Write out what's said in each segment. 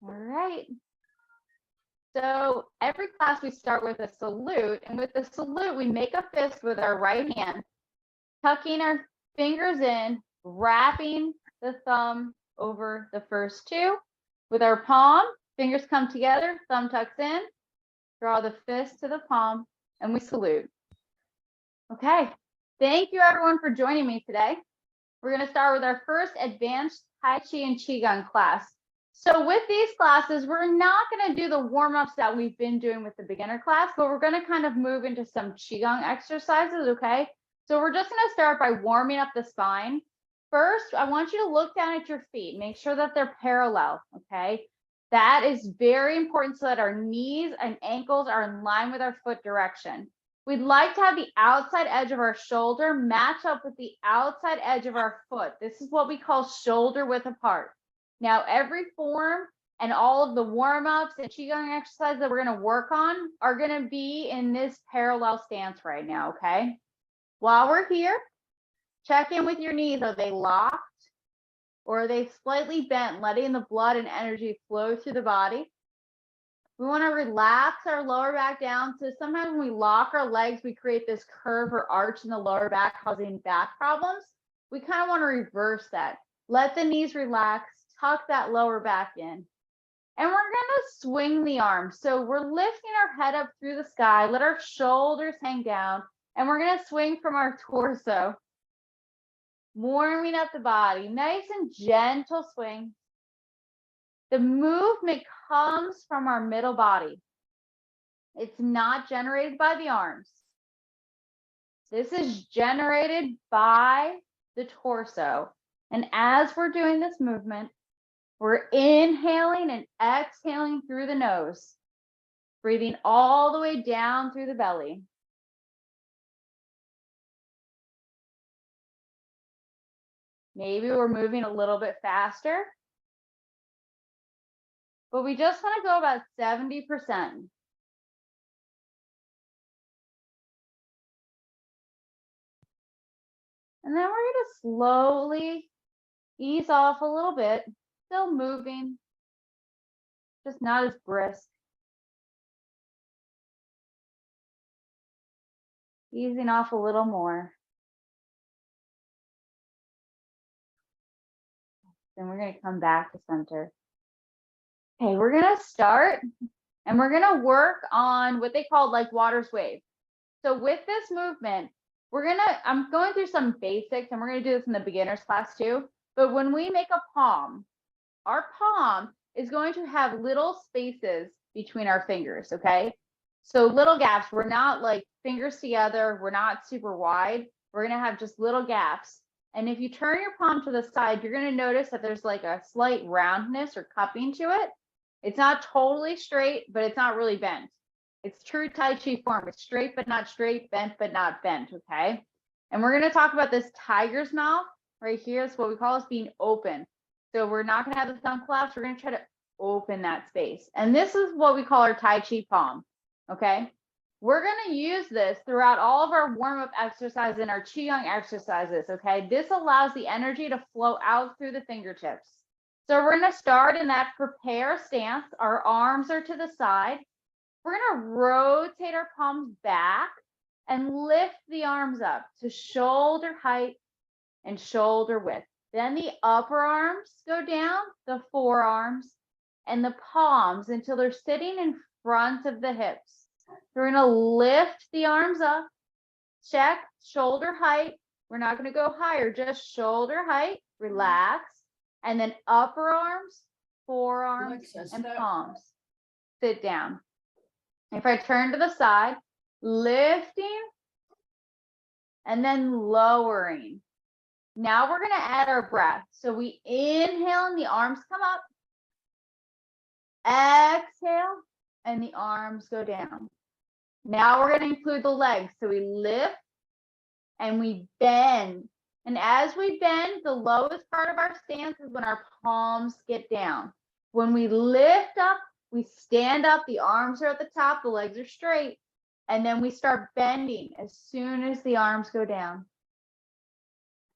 All right. So every class we start with a salute, and with the salute, we make a fist with our right hand, tucking our fingers in, wrapping the thumb over the first two. With our palm, fingers come together, thumb tucks in, draw the fist to the palm, and we salute. Okay, thank you everyone for joining me today. We're going to start with our first advanced Tai Chi and Qigong class. So with these classes, we're not going to do the warm-ups that we've been doing with the beginner class, but we're going to kind of move into some Qigong exercises, okay? So we're just going to start by warming up the spine. First, I want you to look down at your feet. Make sure that they're parallel, okay? That is very important so that our knees and ankles are in line with our foot direction. We'd like to have the outside edge of our shoulder match up with the outside edge of our foot. This is what we call shoulder width apart. Now, every form and all of the warm-ups and Qigong exercises that we're going to work on are going to be in this parallel stance right now, okay? While we're here, check in with your knees. Are they locked or are they slightly bent, letting the blood and energy flow through the body? We want to relax our lower back down. So sometimes when we lock our legs, we create this curve or arch in the lower back, causing back problems. We kind of want to reverse that. Let the knees relax, tuck that lower back in. And we're going to swing the arms. So we're lifting our head up through the sky, let our shoulders hang down, and we're going to swing from our torso, warming up the body. Nice and gentle swing. The movement comes from our middle body. It's not generated by the arms. This is generated by the torso. And as we're doing this movement, we're inhaling and exhaling through the nose, breathing all the way down through the belly. Maybe we're moving a little bit faster, but we just want to go about 70%. And then we're going to slowly ease off a little bit, still moving, just not as brisk. Easing off a little more. Then we're going to come back to center. Okay, we're going to start and we're going to work on what they call like water's wave. So with this movement, I'm going through some basics and we're going to do this in the beginner's class too. But when we make a palm, our palm is going to have little spaces between our fingers, okay? So little gaps. We're not like fingers together. We're not super wide. We're going to have just little gaps. And if you turn your palm to the side, you're going to notice that there's like a slight roundness or cupping to it. It's not totally straight, but it's not really bent. It's true Tai Chi form. It's straight, but not straight, bent, but not bent, okay? And we're going to talk about this tiger's mouth right here. It's what we call as being open. So we're not going to have the thumb collapse. We're going to try to open that space. And this is what we call our Tai Chi palm, okay? We're going to use this throughout all of our warm-up exercises and our Qigong exercises, okay? This allows the energy to flow out through the fingertips. So we're going to start in that prepare stance. Our arms are to the side. We're going to rotate our palms back and lift the arms up to shoulder height and shoulder width. Then the upper arms go down, the forearms, and the palms until they're sitting in front of the hips. We're going to lift the arms up, check shoulder height. We're not going to go higher, just shoulder height, relax. And then upper arms, forearms, and palms. Sit down. If I turn to the side, lifting, and then lowering. Now we're going to add our breath. So we inhale and the arms come up. Exhale and the arms go down. Now we're going to include the legs. So we lift and we bend. And as we bend, the lowest part of our stance is when our palms get down. When we lift up, we stand up, the arms are at the top, the legs are straight. And then we start bending as soon as the arms go down.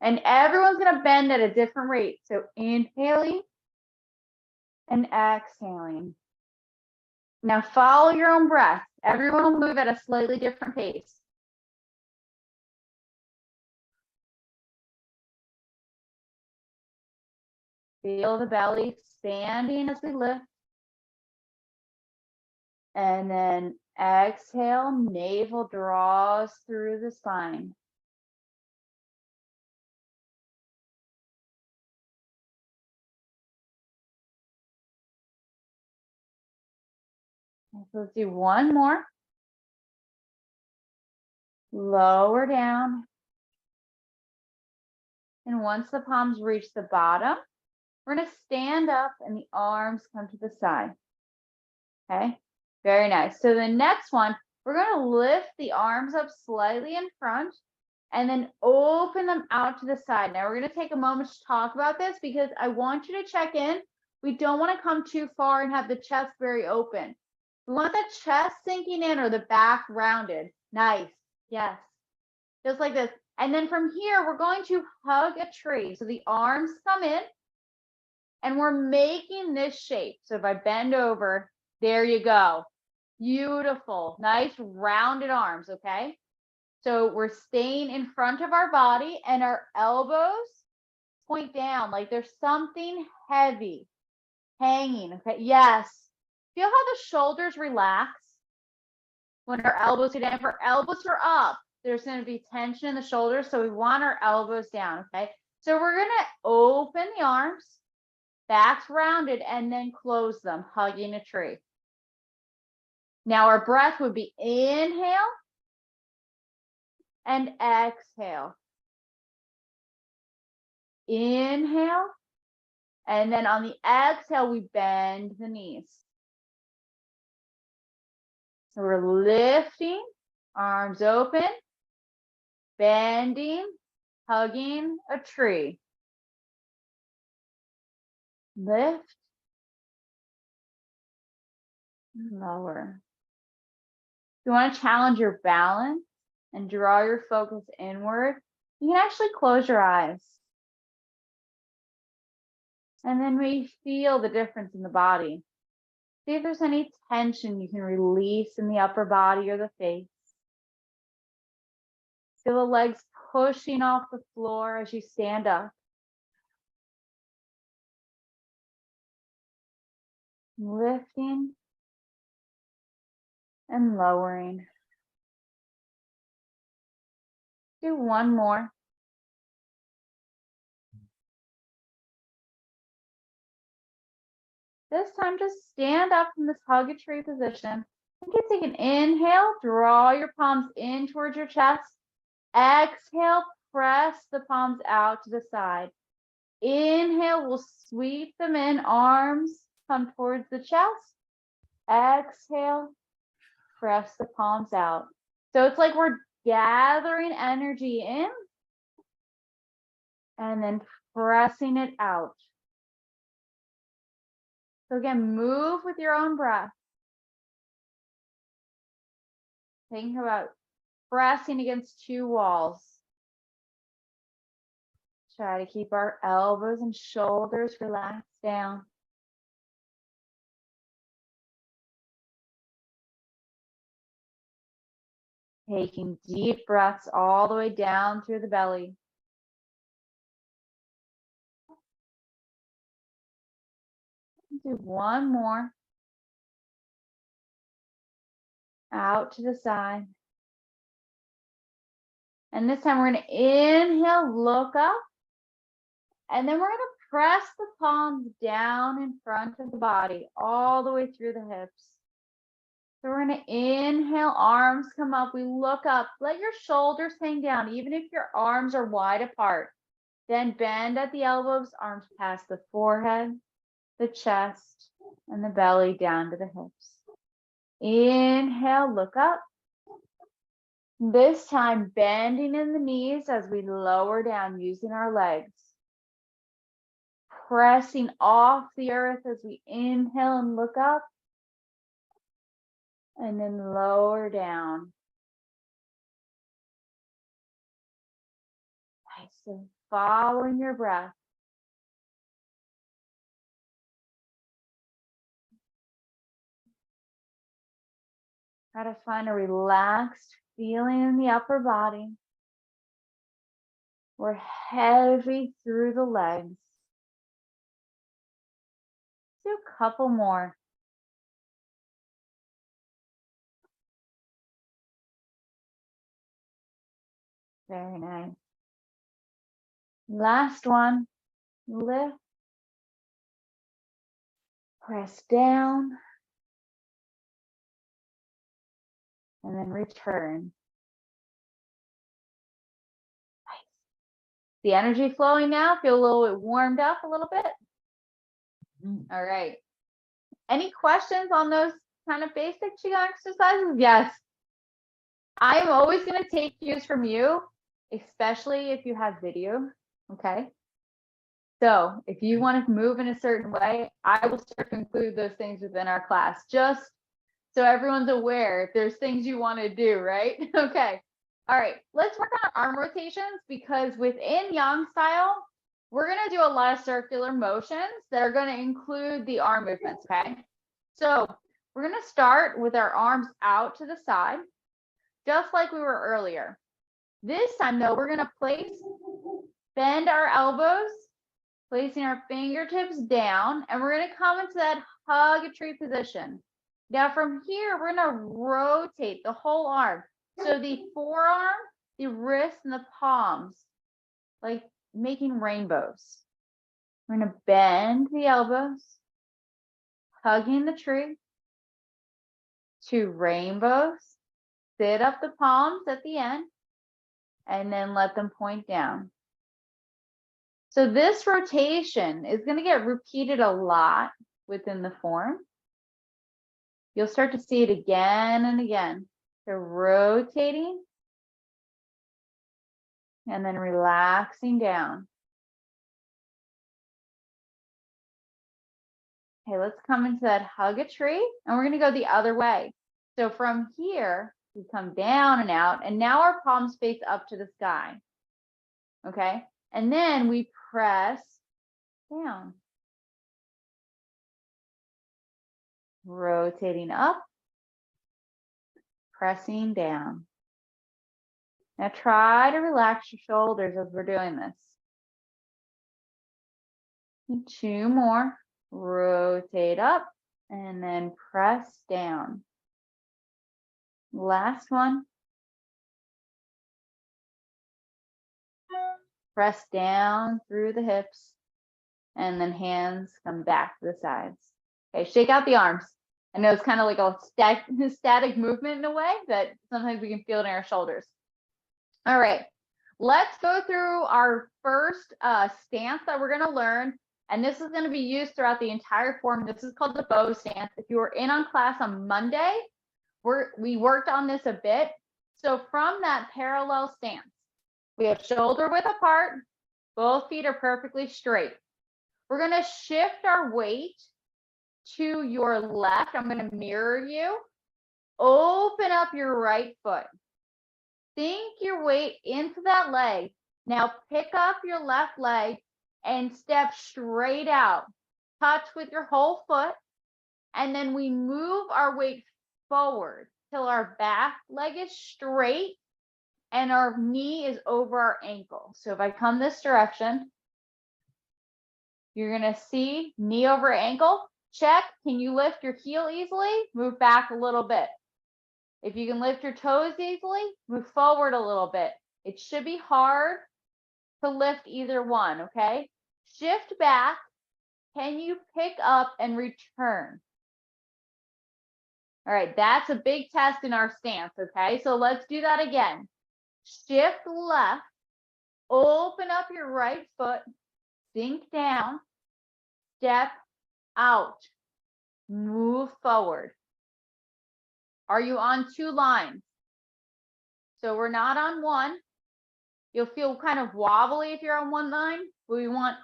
And everyone's going to bend at a different rate. So inhaling and exhaling. Now follow your own breath. Everyone will move at a slightly different pace. Feel the belly expanding as we lift. And then exhale, navel draws through the spine. So let's do one more. Lower down. And once the palms reach the bottom, we're going to stand up and the arms come to the side. Okay, very nice. So the next one, we're going to lift the arms up slightly in front and then open them out to the side. Now we're going to take a moment to talk about this because I want you to check in. We don't want to come too far and have the chest very open. We want the chest sinking in or the back rounded. Nice. Yes. Just like this. And then from here, we're going to hug a tree. So the arms come in and we're making this shape. So if I bend over, there you go. Beautiful. Nice rounded arms. Okay. So we're staying in front of our body and our elbows point down like there's something heavy hanging. Okay. Yes. Feel how the shoulders relax when our elbows go down. If our elbows are up, there's going to be tension in the shoulders. So we want our elbows down. Okay. So we're going to open the arms, backs rounded, and then close them, hugging a tree. Now our breath would be inhale and exhale. Inhale. And then on the exhale, we bend the knees. So we're lifting, arms open, bending, hugging a tree. Lift, lower. If you want to challenge your balance and draw your focus inward, you can actually close your eyes. And then we feel the difference in the body. See if there's any tension you can release in the upper body or the face. Feel the legs pushing off the floor as you stand up. Lifting and lowering. Do one more. This time, just stand up from this hug a tree position. You can take an inhale, draw your palms in towards your chest. Exhale, press the palms out to the side. Inhale, we'll sweep them in, arms come towards the chest. Exhale, press the palms out. So it's like we're gathering energy in and then pressing it out. So again, move with your own breath. Think about pressing against two walls. Try to keep our elbows and shoulders relaxed down. Taking deep breaths all the way down through the belly. Do one more. Out to the side. And this time we're going to inhale, look up. And then we're going to press the palms down in front of the body, all the way through the hips. So we're going to inhale, arms come up. We look up. Let your shoulders hang down, even if your arms are wide apart. Then bend at the elbows, arms past the forehead, the chest, and the belly down to the hips. Inhale, look up. This time, bending in the knees as we lower down using our legs. Pressing off the earth as we inhale and look up. And then lower down. Nice. So following your breath. Try to find a relaxed feeling in the upper body. We're heavy through the legs. Do a couple more. Very nice. Last one. Lift. Press down. And then return. Nice. The energy flowing now. Feel a little bit warmed up a little bit. All right. Any questions on those kind of basic Qigong exercises? Yes. I am always going to take cues from you, especially if you have video. Okay. So if you want to move in a certain way, I will start to include those things within our class, just so everyone's aware if there's things you want to do, right? Okay. All right. Let's work on arm rotations, because within Yang style, we're going to do a lot of circular motions that are going to include the arm movements. Okay. So we're going to start with our arms out to the side, just like we were earlier. This time though, we're going to bend our elbows, placing our fingertips down, and we're going to come into that hug a tree position. Now from here, we're going to rotate the whole arm. So the forearm, the wrist, and the palms, like making rainbows. We're going to bend the elbows, hugging the tree, 2 rainbows, sit up the palms at the end, and then let them point down. So this rotation is going to get repeated a lot within the form. You'll start to see it again and again. So rotating and then relaxing down. Okay, let's come into that hug a tree, and we're going to go the other way. So from here, we come down and out, and now our palms face up to the sky. Okay, and then we press down. Rotating up, pressing down. Now try to relax your shoulders as we're doing this. And 2 more. Rotate up and then press down. Last one. Press down through the hips, and then hands come back to the sides. Okay, shake out the arms. I know it's kind of like a static movement in a way that sometimes we can feel it in our shoulders. All right, let's go through our first stance that we're going to learn. And this is going to be used throughout the entire form. This is called the bow stance. If you were in on class on Monday, we worked on this a bit. So from that parallel stance, we have shoulder width apart. Both feet are perfectly straight. We're going to shift our weight to your left. I'm going to mirror you. Open up your right foot. Sink your weight into that leg. Now pick up your left leg and step straight out. Touch with your whole foot. And then we move our weight forward till our back leg is straight and our knee is over our ankle. So if I come this direction, you're going to see knee over ankle. Check. Can you lift your heel easily? Move back a little bit. If you can lift your toes easily, move forward a little bit. It should be hard to lift either one, okay? Shift back. Can you pick up and return? All right, that's a big test in our stance, okay? So let's do that again. Shift left. Open up your right foot. Sink down. Step out. Move forward. Are you on 2 lines? So we're not on 1. You'll feel kind of wobbly if you're on 1 line, but we want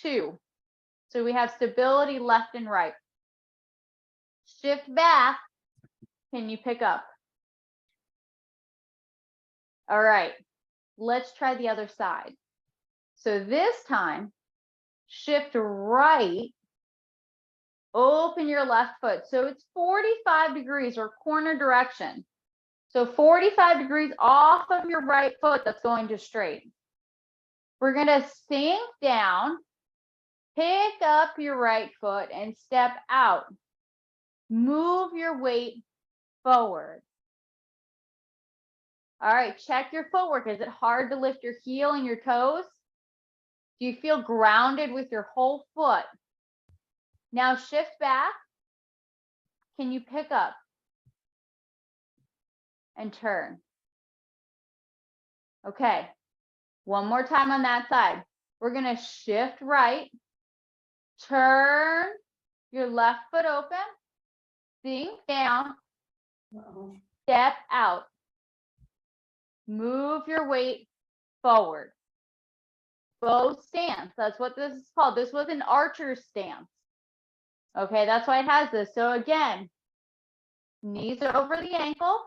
2. So we have stability left and right. Shift back. Can you pick up? All right, let's try the other side. So this time, shift right, open your left foot. So it's 45 degrees or corner direction. So 45 degrees off of your right foot that's going to straight. We're going to sink down, pick up your right foot and step out. Move your weight forward. All right, check your footwork. Is it hard to lift your heel and your toes? Do you feel grounded with your whole foot? Now shift back. Can you pick up and turn? Okay, one more time on that side. We're going to shift right, turn your left foot open, sink down, step out, move your weight forward. Bow stance, that's what this is called. This was an archer's stance. Okay, that's why it has this. So again, knees are over the ankle,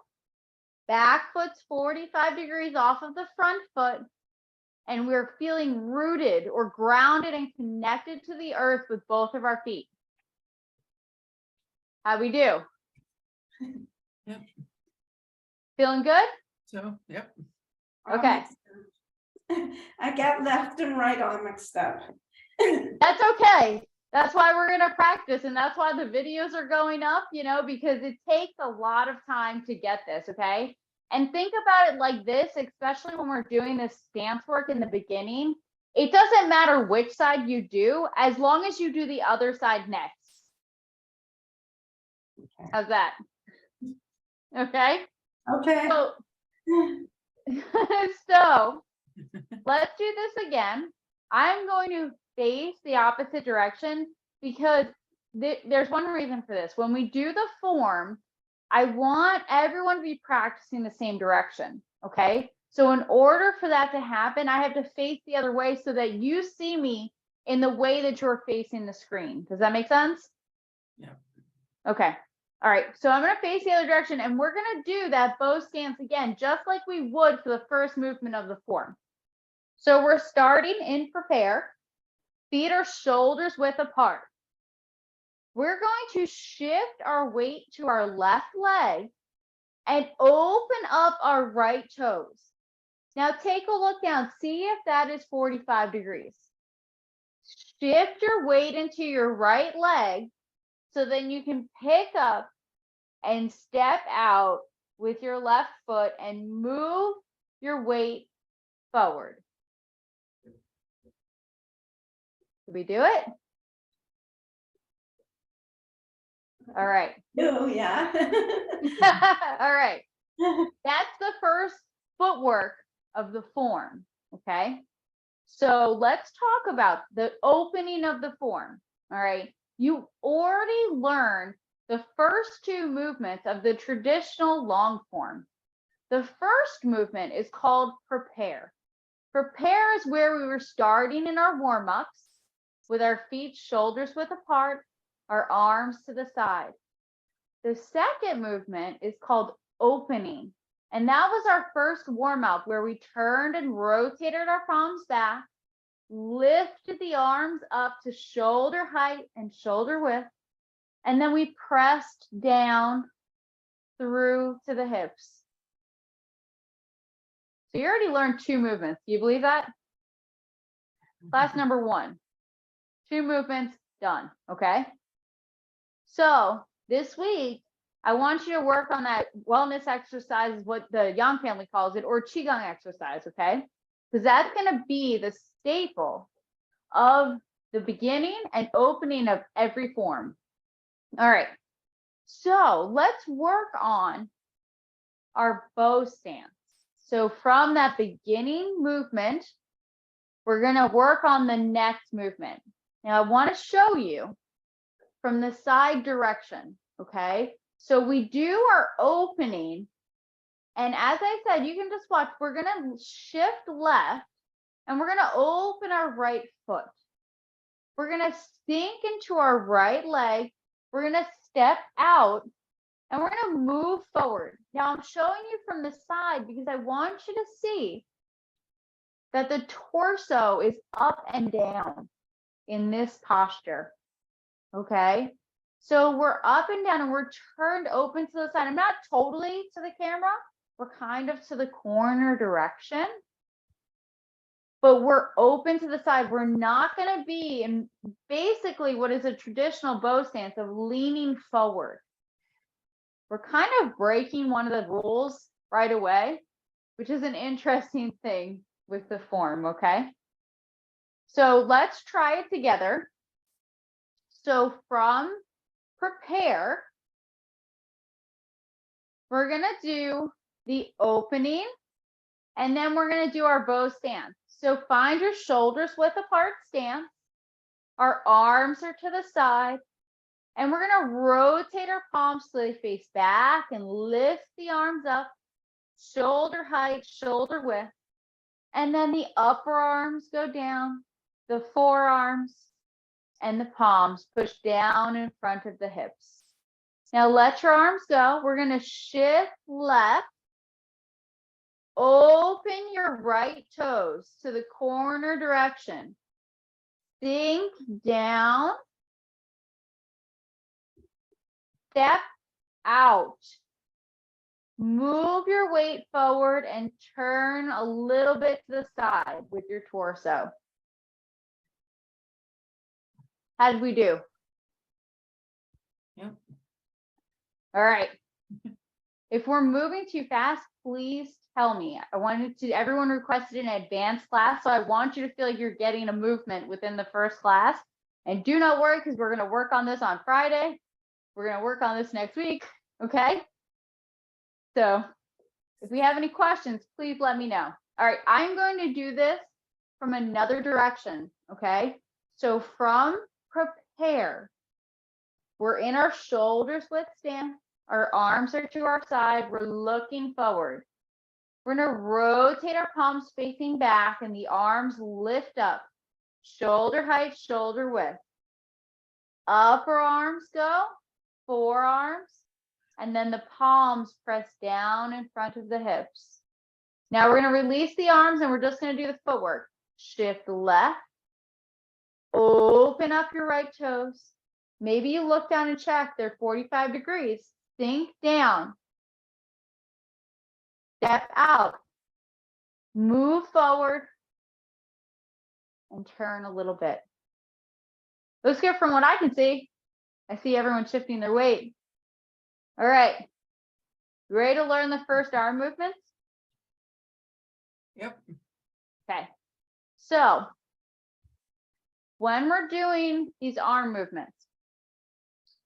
back foot's 45 degrees off of the front foot, and we're feeling rooted or grounded and connected to the earth with both of our feet. How we do? Yep. Feeling good? So, yep. Okay. I get left and right all mixed up. That's okay. That's why we're going to practice. And that's why the videos are going up, you know, because it takes a lot of time to get this. Okay. And think about it like this, especially when we're doing this stance work in the beginning. It doesn't matter which side you do, as long as you do the other side next. Okay. How's that? Okay. Okay. So, so let's do this again. I'm going to face the opposite direction because there's one reason for this. When we do the form, I want everyone to be practicing the same direction. Okay. So in order for that to happen, I have to face the other way so that you see me in the way that you're facing the screen. Does that make sense? Yeah. Okay. All right. So I'm going to face the other direction and we're going to do that bow stance again, just like we would for the first movement of the form. So we're starting in prepare. Feet are shoulders width apart. We're going to shift our weight to our left leg and open up our right toes. Now take a look down. See if that is 45 degrees. Shift your weight into your right leg so then you can pick up and step out with your left foot and move your weight forward. Did we do it? All right. Oh, yeah. All right. That's the first footwork of the form. Okay. So let's talk about the opening of the form. All right. You already learned the first two movements of the traditional long form. The first movement is called prepare. Prepare is where we were starting in our warm-ups with our feet shoulders width apart, our arms to the side. The second movement is called opening. And that was our first warm-up where we turned and rotated our palms back, lifted the arms up to shoulder height and shoulder width, and then we pressed down through to the hips. So you already learned two movements. Do you believe that? Class number 1. 2 movements done. Okay. So this week, I want you to work on that wellness exercise, is what the Yang family calls it, or Qigong exercise. Okay. Because that's going to be the staple of the beginning and opening of every form. All right. So let's work on our bow stance. So from that beginning movement, we're going to work on the next movement. Now I want to show you from the side direction. Okay. So we do our opening. And as I said, you can just watch, we're going to shift left and we're going to open our right foot. We're going to sink into our right leg. We're going to step out and we're going to move forward. Now I'm showing you from the side because I want you to see that the torso is up and down in this posture. Okay. So we're up and down and we're turned open to the side. I'm not totally to the camera. We're kind of to the corner direction, but we're open to the side. We're not going to be in basically what is a traditional bow stance of leaning forward. We're kind of breaking one of the rules right away, which is an interesting thing with the form, okay? So let's try it together. So from prepare, we're going to do the opening, and then we're going to do our bow stance. So find your shoulders width apart stance. Our arms are to the side, and we're going to rotate our palms so they face back and lift the arms up, shoulder height, shoulder width. And then the upper arms go down, the forearms and the palms push down in front of the hips. Now let your arms go. We're going to shift left. Open your right toes to the corner direction. Sink down. Step out. Move your weight forward and turn a little bit to the side with your torso. How did we do? Yep. All right. If we're moving too fast, please tell me. Everyone requested an advanced class, so I want you to feel like you're getting a movement within the first class. And do not worry, because we're going to work on this on Friday. We're going to work on this next week, okay? So if we have any questions, please let me know. All right, I'm going to do this from another direction, okay? So from prepare, we're in our shoulders width stance. Our arms are to our side. We're looking forward. We're going to rotate our palms facing back and the arms lift up. Shoulder height, shoulder width. Upper arms go, forearms, and then the palms press down in front of the hips. Now we're going to release the arms and we're just going to do the footwork. Shift left. Open up your right toes. Maybe you look down and check, they're 45 degrees. Sink down. Step out. Move forward. And turn a little bit. Looks good from what I can see. I see everyone shifting their weight. All right. You ready to learn the first arm movements? Yep. Okay. So when we're doing these arm movements,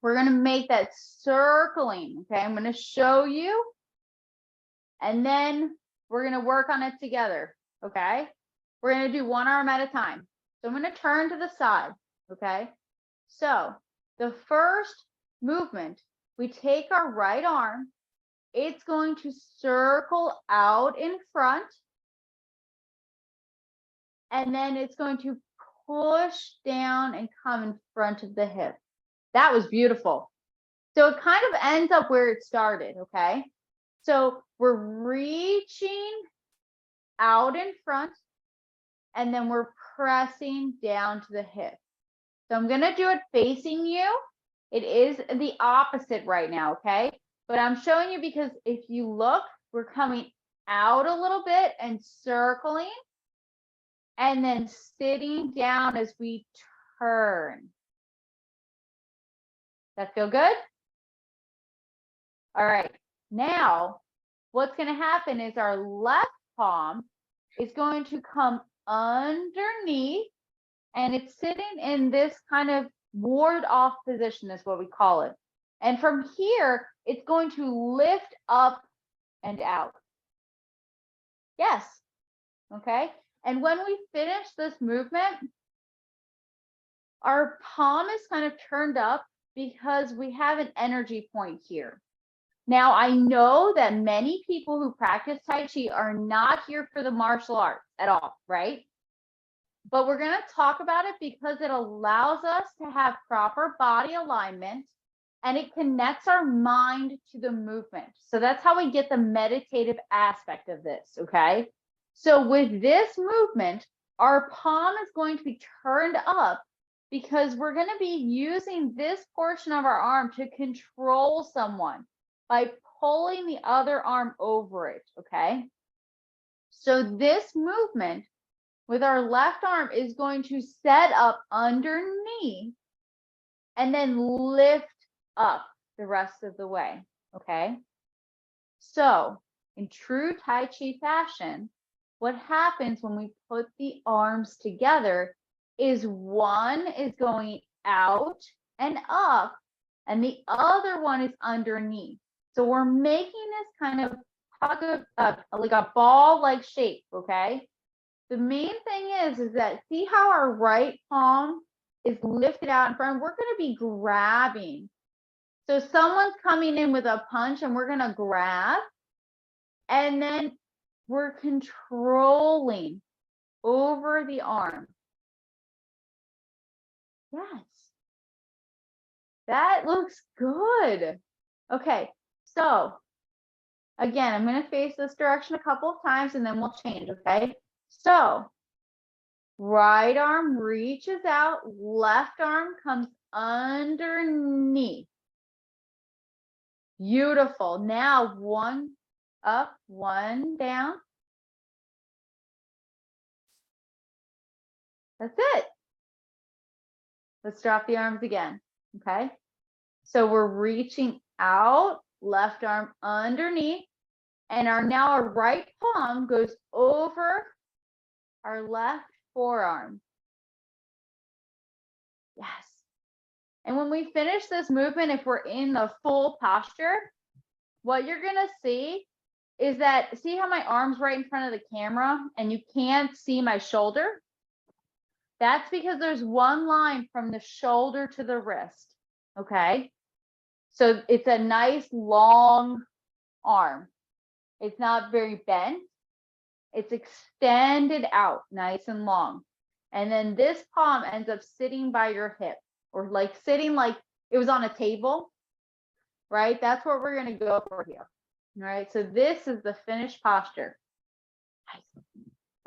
we're going to make that circling. Okay. I'm going to show you, and then we're going to work on it together. Okay. We're going to do one arm at a time. So I'm going to turn to the side. Okay. So the first movement, we take our right arm. It's going to circle out in front. And then it's going to push down and come in front of the hip. That was beautiful. So it kind of ends up where it started, okay? So we're reaching out in front, and then we're pressing down to the hip. So I'm going to do it facing you. It is the opposite right now, okay? But I'm showing you because if you look, we're coming out a little bit and circling, and then sitting down as we turn. That feel good? All right. Now, what's going to happen is our left palm is going to come underneath, and it's sitting in this kind of ward off position is what we call it. And from here, it's going to lift up and out. Yes. Okay. And when we finish this movement, our palm is kind of turned up because we have an energy point here. Now, I know that many people who practice Tai Chi are not here for the martial arts at all, right? But we're going to talk about it because it allows us to have proper body alignment, and it connects our mind to the movement. So that's how we get the meditative aspect of this, okay? So with this movement, our palm is going to be turned up because we're going to be using this portion of our arm to control someone by pulling the other arm over it, okay? So this movement with our left arm is going to set up underneath and then lift up the rest of the way, okay? So in true Tai Chi fashion, what happens when we put the arms together is one is going out and up and the other one is underneath. So we're making this kind of like a ball-like shape, okay? The main thing is that see how our right palm is lifted out in front? We're going to be grabbing. So someone's coming in with a punch and we're going to grab, and then we're controlling over the arm. Yes. That looks good. Okay, so again, I'm going to face this direction a couple of times and then we'll change, okay? So right arm reaches out, left arm comes underneath. Beautiful. Now one up, one down. That's it. Let's drop the arms again, okay? So we're reaching out, left arm underneath, and now our right palm goes over our left forearm. Yes. And when we finish this movement, if we're in the full posture, what you're going to see is that, see how my arm's right in front of the camera and you can't see my shoulder? That's because there's one line from the shoulder to the wrist, okay? So it's a nice long arm. It's not very bent. It's extended out nice and long. And then this palm ends up sitting by your hip, or like sitting like it was on a table, right? That's what we're going to go for here. All right. So this is the finished posture.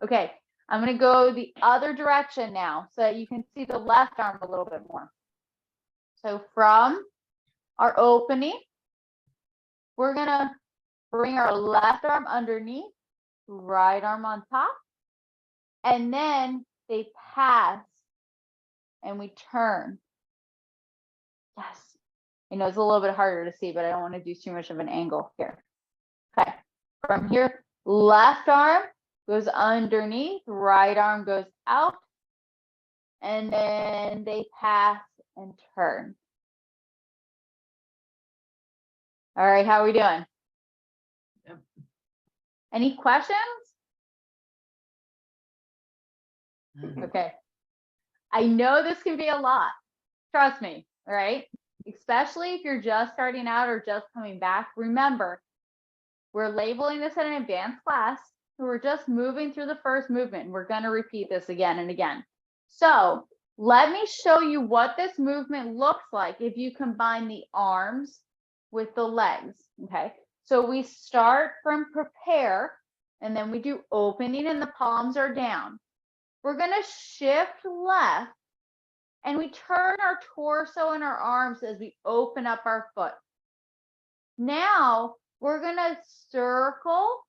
Okay. I'm going to go the other direction now so that you can see the left arm a little bit more. So from our opening, we're going to bring our left arm underneath, right arm on top, and then they pass and we turn. Yes. I know it's a little bit harder to see, but I don't want to do too much of an angle here. Okay. From here, left arm goes underneath, right arm goes out, and then they pass and turn. All right, how are we doing? Yep. Any questions? Mhm. Okay. I know this can be a lot. Trust me, all right? Especially if you're just starting out or just coming back. Remember, we're labeling this at an advanced class. So we're just moving through the first movement. We're going to repeat this again and again. So let me show you what this movement looks like if you combine the arms with the legs, okay? So we start from prepare, and then we do opening and the palms are down. We're going to shift left, and we turn our torso and our arms as we open up our foot. Now we're going to circle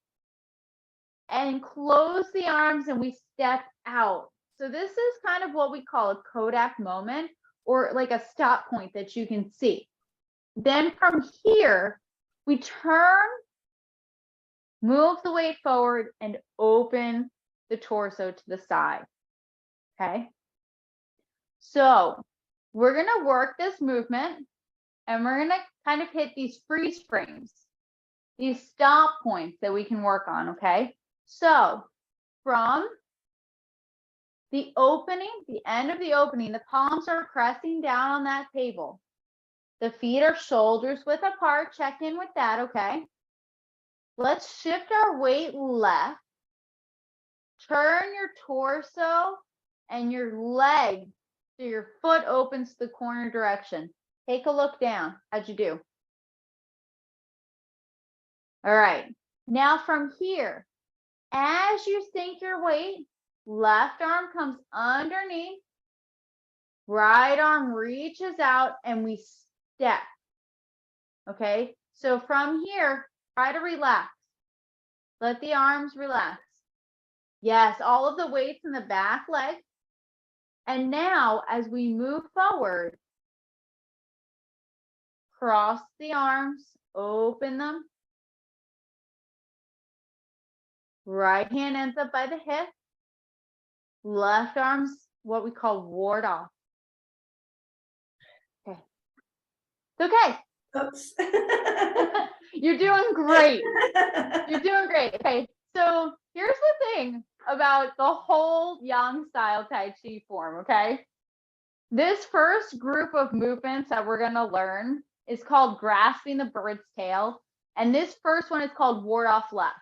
and close the arms and we step out. So this is kind of what we call a Kodak moment, or like a stop point that you can see. Then from here, we turn, move the weight forward, and open the torso to the side. Okay. So we're going to work this movement and we're going to kind of hit these freeze frames, these stop points that we can work on. Okay. So from the opening, the end of the opening, the palms are pressing down on that table. The feet are shoulders width apart. Check in with that, okay? Let's shift our weight left. Turn your torso and your leg so your foot opens the corner direction. Take a look down. How'd you do? All right. Now from here, as you sink your weight, left arm comes underneath, Right arm reaches out and we step. Okay, so from here, try to relax. Let the arms relax. Yes, all of the weights in the back leg. And now as we move forward, cross the arms, open them. Right hand ends up by the hip. Left arm's what we call ward off. Okay. It's okay. Oops. You're doing great. You're doing great. Okay, so here's the thing about the whole Yang style Tai Chi form, okay? This first group of movements that we're gonna learn is called grasping the bird's tail. And this first one is called ward off left,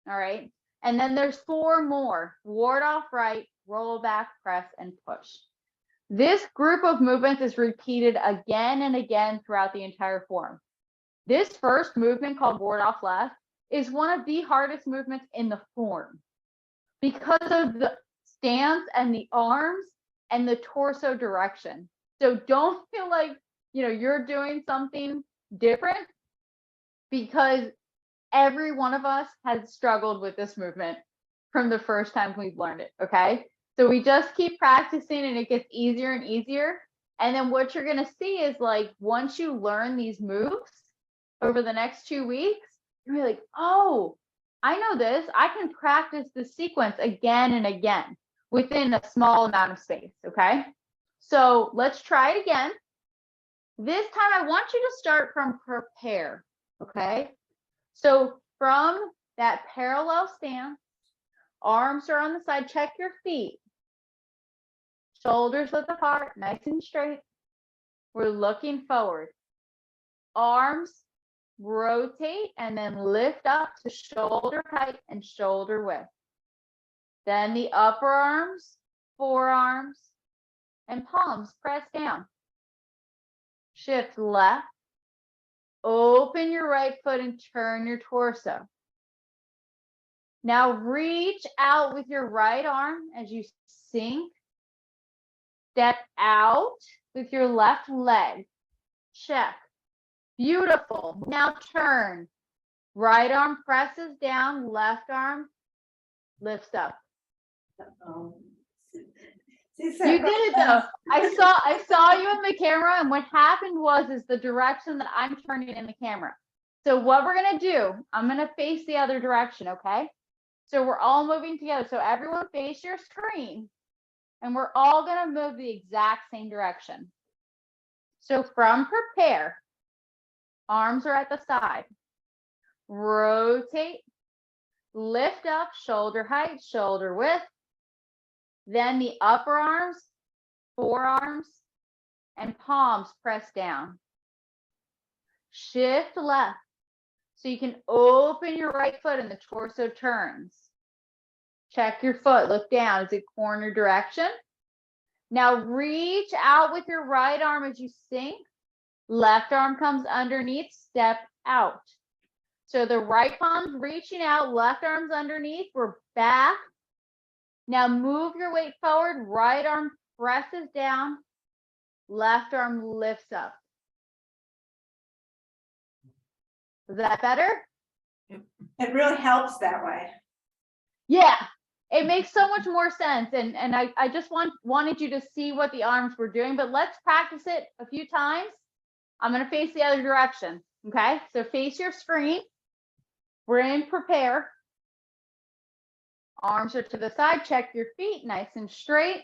all right? And then there's 4 more: ward off right, roll back, press, and push. This group of movements is repeated again and again throughout the entire form. This first movement called ward off left is one of the hardest movements in the form because of the stance and the arms and the torso direction. So don't feel like, you're doing something different, because every one of us has struggled with this movement from the first time we've learned it, okay? So we just keep practicing and it gets easier and easier. And then what you're gonna see is, like, once you learn these moves over the next 2 weeks, you're like, oh, I know this. I can practice the sequence again and again within a small amount of space, okay? So let's try it again. This time I want you to start from prepare, okay? So from that parallel stance, arms are on the side, check your feet. Shoulders width apart, nice and straight. We're looking forward. Arms rotate and then lift up to shoulder height and shoulder width. Then the upper arms, forearms, and palms press down. Shift left. Open your right foot and turn your torso. Now reach out with your right arm as you sink. Step out with your left leg. Check. Beautiful. Now turn. Right arm presses down, left arm lifts up. You did it though. I saw you in the camera, and what happened is the direction that I'm turning in the camera. So what we're gonna do, I'm gonna face the other direction, okay? So we're all moving together. So everyone face your screen, and we're all gonna move the exact same direction. So from prepare, arms are at the side. Rotate, lift up, shoulder height, shoulder width. Then the upper arms, forearms, and palms press down. Shift left so you can open your right foot and the torso turns. Check your foot, look down. Is it corner direction? Now reach out with your right arm as you sink. Left arm comes underneath, step out. So the right palm's reaching out, left arm's underneath. We're back. Now move your weight forward, right arm presses down, left arm lifts up. Is that better? It really helps that way. Yeah, it makes so much more sense. And I just wanted you to see what the arms were doing, but let's practice it a few times. I'm gonna face the other direction, okay? So face your screen. We're in prepare. Arms are to the side, check your feet, nice and straight.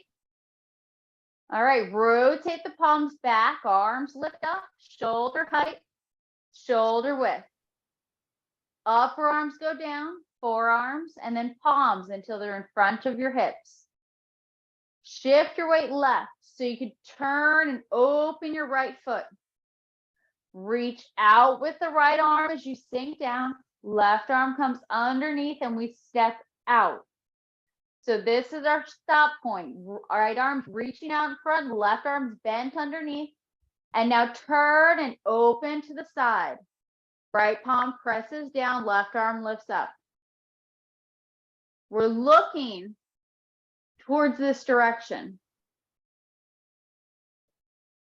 All right, rotate the palms back, arms lift up, shoulder height, shoulder width. Upper arms go down, forearms, and then palms until they're in front of your hips. Shift your weight left so you can turn and open your right foot. Reach out with the right arm as you sink down. Left arm comes underneath and we step out. So this is our stop point. Right arm's reaching out in front, left arm's bent underneath. And now turn and open to the side. Right palm presses down, left arm lifts up. We're looking towards this direction.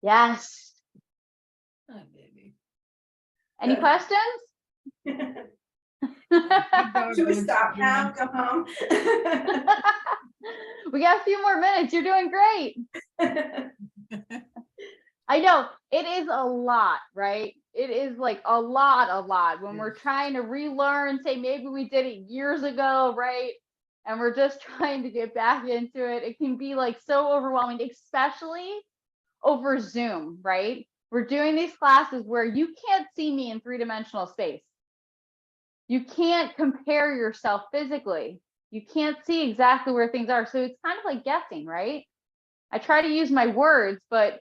Yes. Hi, baby. Any Good. questions? My dog Should we wants stop to now, join. go home? We got a few more minutes. You're doing great. I know it is a lot, right? It is like a lot when we're Yes. trying to relearn, say maybe we did it years ago, right? And we're just trying to get back into it. It can be like so overwhelming, especially over Zoom, right? We're doing these classes where you can't see me in 3-dimensional space. You can't compare yourself physically. You can't see exactly where things are. So it's kind of like guessing, right? I try to use my words, but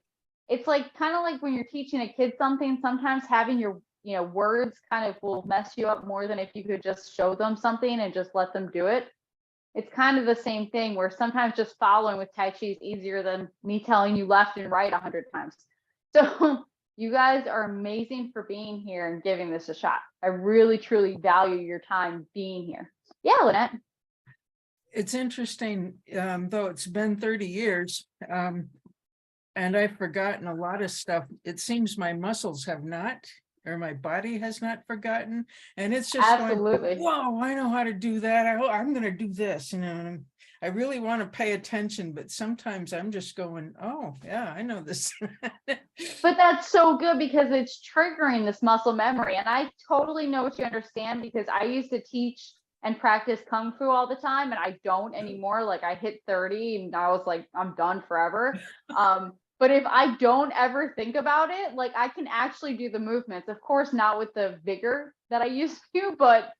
it's like kind of like when you're teaching a kid something, sometimes having your words kind of will mess you up more than if you could just show them something and just let them do it. It's kind of the same thing where sometimes just following with Tai Chi is easier than me telling you left and right 100 times. So you guys are amazing for being here and giving this a shot. I really, truly value your time being here. Yeah, Lynette. It's interesting, though it's been 30 years, and I've forgotten a lot of stuff. It seems my muscles have not, or my body has not forgotten. And it's just Absolutely. going, whoa, I know how to do that. I'm going to do this, and I really want to pay attention, but sometimes I'm just going, oh yeah, I know this. But that's so good because it's triggering this muscle memory. And I totally know what you understand because I used to teach and practice Kung Fu all the time and I don't anymore. Like I hit 30 and I was like, I'm done forever. But if I don't ever think about it, like I can actually do the movements, of course, not with the vigor that I used to, but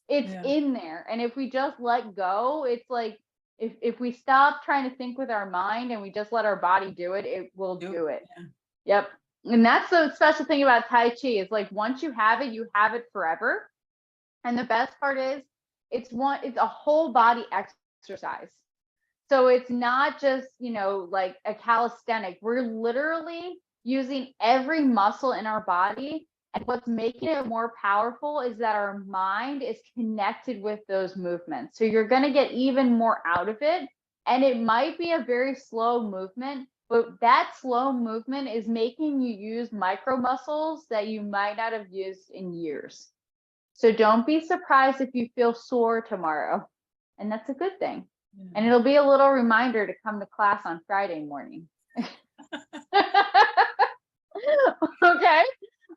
it's in there. And if we just let go, it's like, if we stop trying to think with our mind and we just let our body do it, it will do it. Yeah. Yep. And that's the special thing about Tai Chi is like once you have it forever. And the best part is it's a whole body exercise. So it's not just, like a calisthenic. We're literally using every muscle in our body. And what's making it more powerful is that our mind is connected with those movements. So you're going to get even more out of it. And it might be a very slow movement, but that slow movement is making you use micro muscles that you might not have used in years. So don't be surprised if you feel sore tomorrow. And that's a good thing. And it'll be a little reminder to come to class on Friday morning. Okay,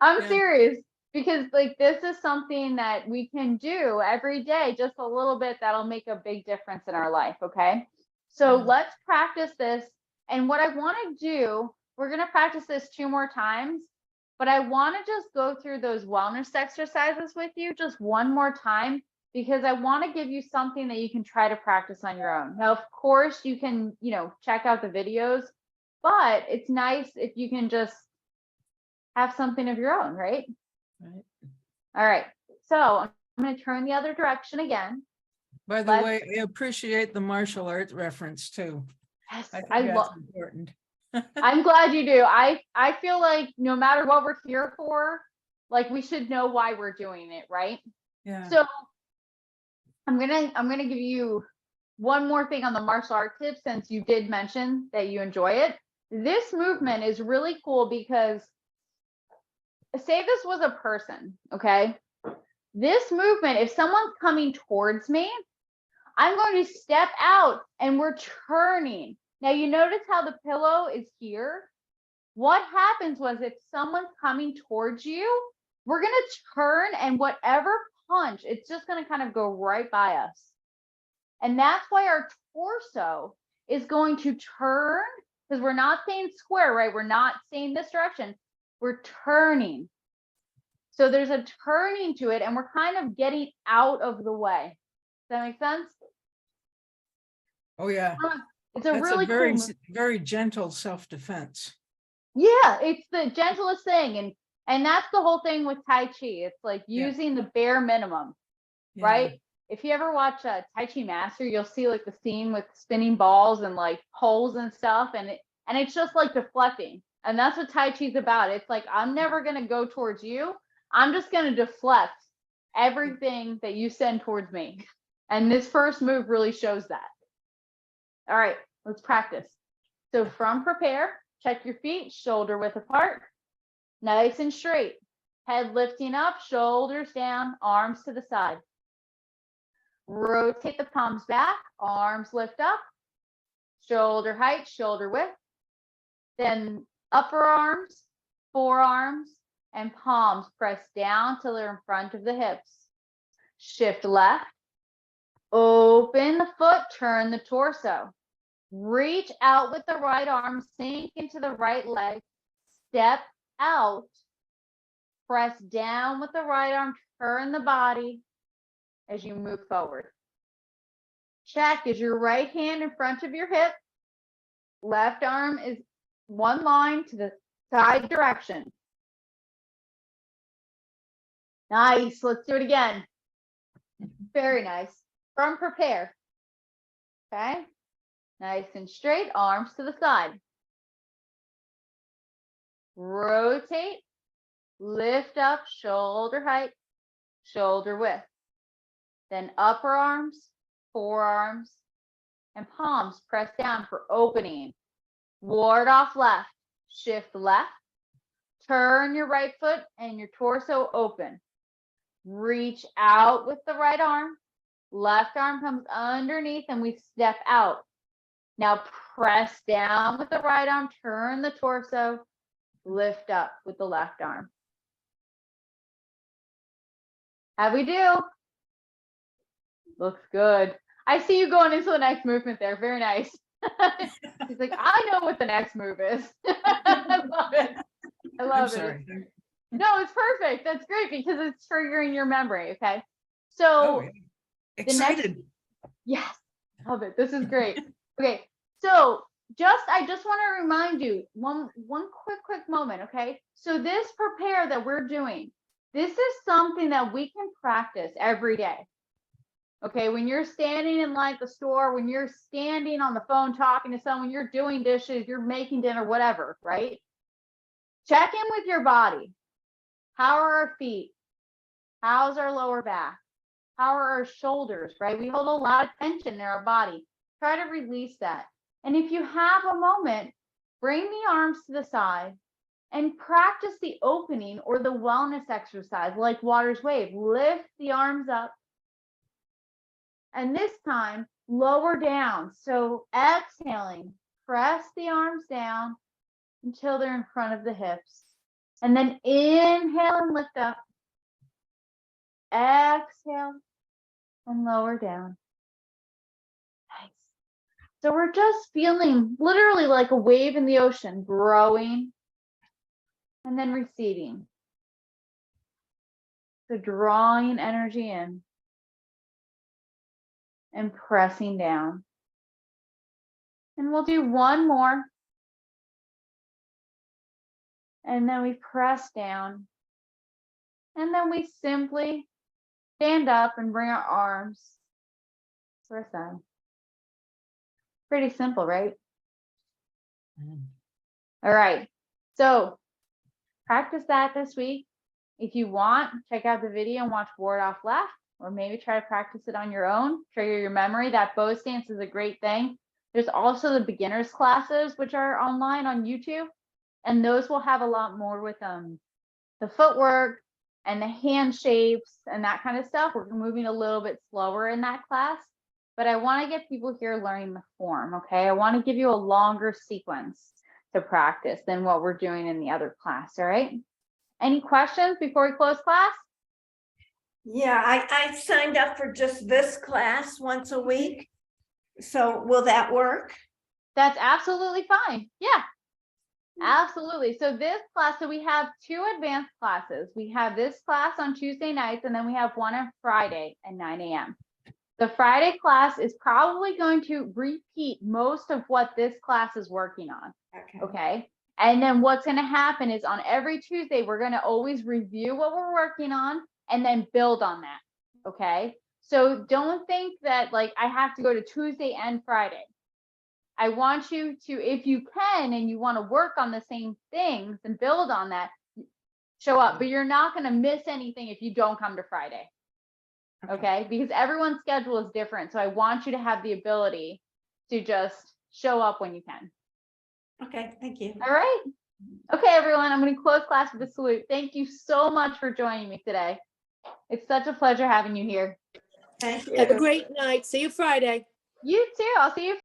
I'm serious because like this is something that we can do every day, just a little bit that'll make a big difference in our life. Okay, so let's practice this. And what I want to do, we're going to practice this 2 more times, but I want to just go through those wellness exercises with you just one more time because I want to give you something that you can try to practice on your own. Now, of course, you can, check out the videos, but it's nice if you can just have something of your own, right? Right. All right. So I'm going to turn the other direction again. By the way, I appreciate the martial arts reference too. Yes, I think that's important. I'm glad you do. I feel like no matter what we're here for, like we should know why we're doing it, right? Yeah. So I'm gonna give you one more thing on the martial art tip since you did mention that you enjoy it. This movement is really cool because say this was a person, okay? This movement, if someone's coming towards me, I'm going to step out and we're turning. Now you notice how the pillow is here? What happens was if someone's coming towards you, we're going to turn and whatever punch, it's just going to kind of go right by us. And that's why our torso is going to turn because we're not saying square, right? We're not saying this direction. We're turning. So there's a turning to it and we're kind of getting out of the way. Does that make sense? Oh yeah. It's a That's really very, cool. very gentle self-defense. Yeah, it's the gentlest thing. And that's the whole thing with Tai Chi. It's like using the bare minimum, right? If you ever watch a Tai Chi Master, you'll see like the scene with spinning balls and like poles and stuff. And it's just like deflecting. And that's what Tai Chi is about. It's like, I'm never going to go towards you. I'm just going to deflect everything that you send towards me. And this first move really shows that. All right, let's practice. So from prepare, Check your feet, shoulder width apart, nice and straight. Head lifting up, shoulders down, arms to the side. Rotate the palms back, arms lift up, shoulder height, shoulder width. Then upper arms, forearms, and palms press down till they're in front of the hips. Shift left, open the foot, turn the torso. Reach out with the right arm, sink into the right leg, step out, press down with the right arm, turn the body as you move forward. Check, is your right hand in front of your hip? Left arm is one line to the side direction. Nice, let's do it again. Very nice. From prepare. Okay, nice and straight, arms to the side. Rotate, lift up, shoulder height, shoulder width. Then upper arms, forearms, and palms press down for opening. Ward off left, shift left, turn your right foot and your torso open. Reach out with the right arm, left arm comes underneath and we step out. Now press down with the right arm, turn the torso, lift up with the left arm. How we do? Looks good. I see you going into the next movement there. Very nice. He's like, I know what the next move is. I love it. I love it. Sorry. No, it's perfect. That's great because it's triggering your memory. Okay. So Oh, excited. yes, love it. This is great. Okay. So I just want to remind you one quick moment. Okay. So this prepare that we're doing, this is something that we can practice every day. Okay, when you're standing in like the store, when you're standing on the phone talking to someone, you're doing dishes, you're making dinner, whatever, right? Check in with your body. How are our feet? How's our lower back? How are our shoulders, right? We hold a lot of tension in our body. Try to release that. And if you have a moment, bring the arms to the side and practice the opening or the wellness exercise like water's wave. Lift the arms up. And this time, lower down. So exhaling, press the arms down until they're in front of the hips. And then inhale and lift up. Exhale and lower down. Nice. So we're just feeling literally like a wave in the ocean, growing and then receding. So drawing energy in and pressing down. And we'll do one more. And then we press down. And then we simply stand up and bring our arms to our side. Pretty simple, right? All right. So practice that this week. If you want, check out the video and watch Ward Off Left, or maybe try to practice it on your own, trigger your memory. That bow stance is a great thing. There's also the beginners classes, which are online on YouTube, and those will have a lot more with the footwork and the hand shapes and that kind of stuff. We're moving a little bit slower in that class, but I want to get people here learning the form, okay? I want to give you a longer sequence to practice than what we're doing in the other class, all right? Any questions before we close class? Yeah, I signed up for just this class once a week. So will that work? That's absolutely fine. Yeah, absolutely. So this class, so we have 2 advanced classes. We have this class on Tuesday nights, and then we have one on Friday at 9 a.m. The Friday class is probably going to repeat most of what this class is working on. Okay. And then what's going to happen is on every Tuesday, we're going to always review what we're working on and then build on that. Okay. So don't think that like I have to go to Tuesday and Friday. I want you to, if you can, and you want to work on the same things and build on that, show up, but you're not going to miss anything if you don't come to Friday. Okay. Because everyone's schedule is different. So I want you to have the ability to just show up when you can. Okay, thank you. All right. Okay, everyone, I'm going to close class with a salute. Thank you so much for joining me today. It's such a pleasure having you here. Thank you. Have a great night. See you Friday. You too. I'll see you